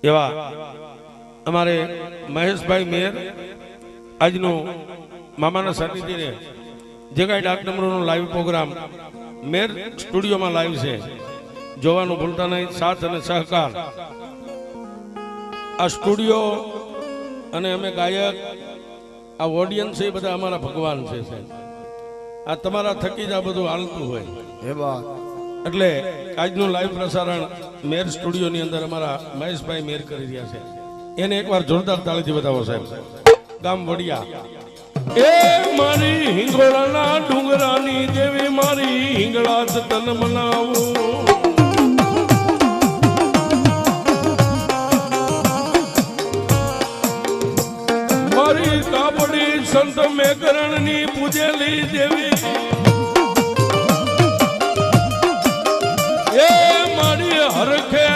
એવા અમારે મહેશભાઈ મેર આજનો મામાના સાનિધ્યને જે કાંઈ ડાક નંબરનો લાઈવ પ્રોગ્રામ મેર સ્ટુડિયોમાં લાઈવ છે જોવાનું ભૂલતા નહીં. સાથ અને સહકાર આ સ્ટુડિયો અને અમે ગાયક આ ઓડિયન્સ એ બધા અમારા ભગવાન છે. આ તમારા થકી જ આ બધું હાલતું હોય એટલે આજનું લાઈવ પ્રસારણ મેર સ્ટુડિયોની અંદર અમારા મહેશભાઈ મેર કરી રહ્યા છે. એને એકવાર જોરદાર તાળીથી બતાવો સાહેબ. ગામ વડિયા એ મારી હિંગોળાના ડુંગરાની દેવી મારી હિંગળા તન મનાવું મારી કાપડી સંત મેકરણની પૂજેલી દેવી